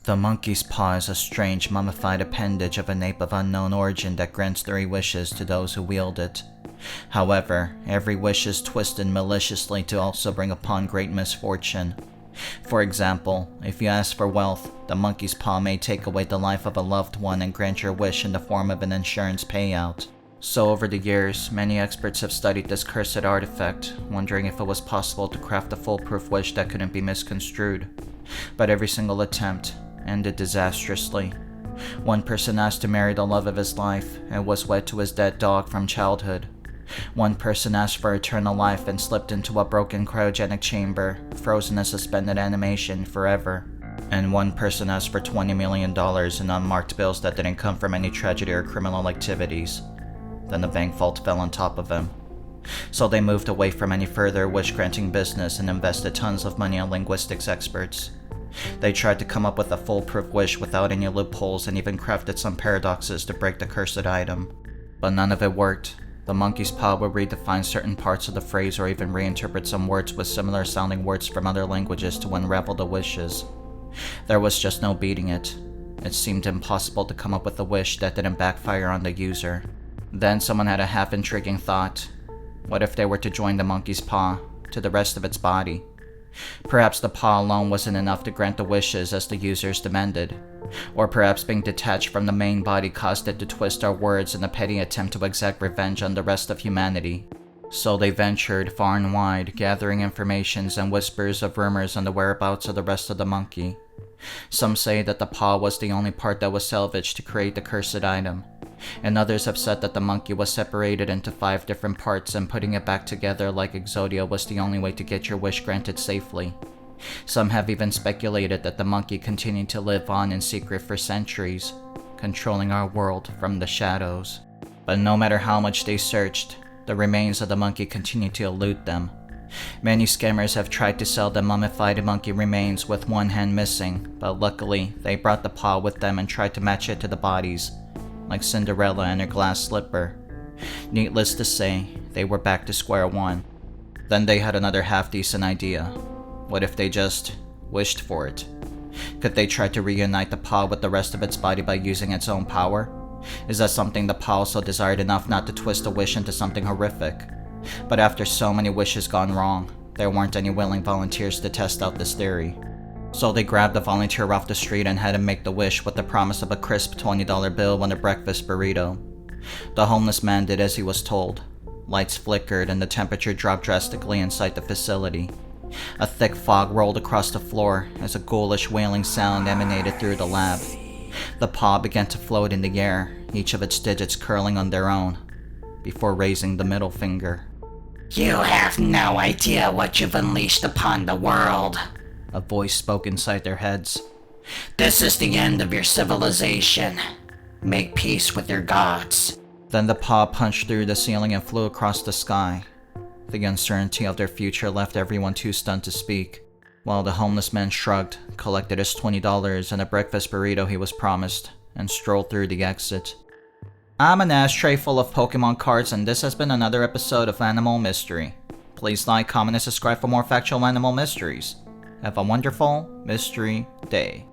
The monkey's paw is a strange mummified appendage of an ape of unknown origin that grants 3 wishes to those who wield it. However, every wish is twisted maliciously to also bring upon great misfortune. For example, if you ask for wealth, the monkey's paw may take away the life of a loved one and grant your wish in the form of an insurance payout. So over the years, many experts have studied this cursed artifact, wondering if it was possible to craft a foolproof wish that couldn't be misconstrued. But every single attempt ended disastrously. One person asked to marry the love of his life and was wed to his dead dog from childhood. One person asked for eternal life and slipped into a broken cryogenic chamber, frozen in suspended animation forever. And one person asked for $20 million in unmarked bills that didn't come from any tragedy or criminal activities. Then the bank vault fell on top of him. So they moved away from any further wish-granting business and invested tons of money on linguistics experts. They tried to come up with a foolproof wish without any loopholes and even crafted some paradoxes to break the cursed item. But none of it worked. The monkey's paw would redefine certain parts of the phrase or even reinterpret some words with similar sounding words from other languages to unravel the wishes. There was just no beating it. It seemed impossible to come up with a wish that didn't backfire on the user. Then someone had a half-intriguing thought. What if they were to join the monkey's paw to the rest of its body? Perhaps the paw alone wasn't enough to grant the wishes as the users demanded. Or perhaps being detached from the main body caused it to twist our words in a petty attempt to exact revenge on the rest of humanity. So they ventured far and wide, gathering informations and whispers of rumors on the whereabouts of the rest of the monkey. Some say that the paw was the only part that was salvaged to create the cursed item, and others have said that the monkey was separated into 5 different parts and putting it back together like Exodia was the only way to get your wish granted safely. Some have even speculated that the monkey continued to live on in secret for centuries, controlling our world from the shadows. But no matter how much they searched, the remains of the monkey continued to elude them. Many scammers have tried to sell the mummified monkey remains with one hand missing, but luckily they brought the paw with them and tried to match it to the bodies, like Cinderella and her glass slipper. Needless to say, they were back to square one. Then they had another half-decent idea. What if they just wished for it? Could they try to reunite the paw with the rest of its body by using its own power? Is that something the paw also desired enough not to twist a wish into something horrific? But after so many wishes gone wrong, there weren't any willing volunteers to test out this theory. So they grabbed a volunteer off the street and had him make the wish with the promise of a crisp $20 bill and a breakfast burrito. The homeless man did as he was told. Lights flickered and the temperature dropped drastically inside the facility. A thick fog rolled across the floor as a ghoulish wailing sound emanated through the lab. The paw began to float in the air, each of its digits curling on their own, before raising the middle finger. "You have no idea what you've unleashed upon the world," a voice spoke inside their heads. "This is the end of your civilization. Make peace with your gods." Then the paw punched through the ceiling and flew across the sky. The uncertainty of their future left everyone too stunned to speak, while the homeless man shrugged, collected his $20 and a breakfast burrito he was promised, and strolled through the exit. I'm an ashtray full of Pokemon cards, and this has been another episode of Animal Mystery. Please like, comment, and subscribe for more factual animal mysteries. Have a wonderful mystery day.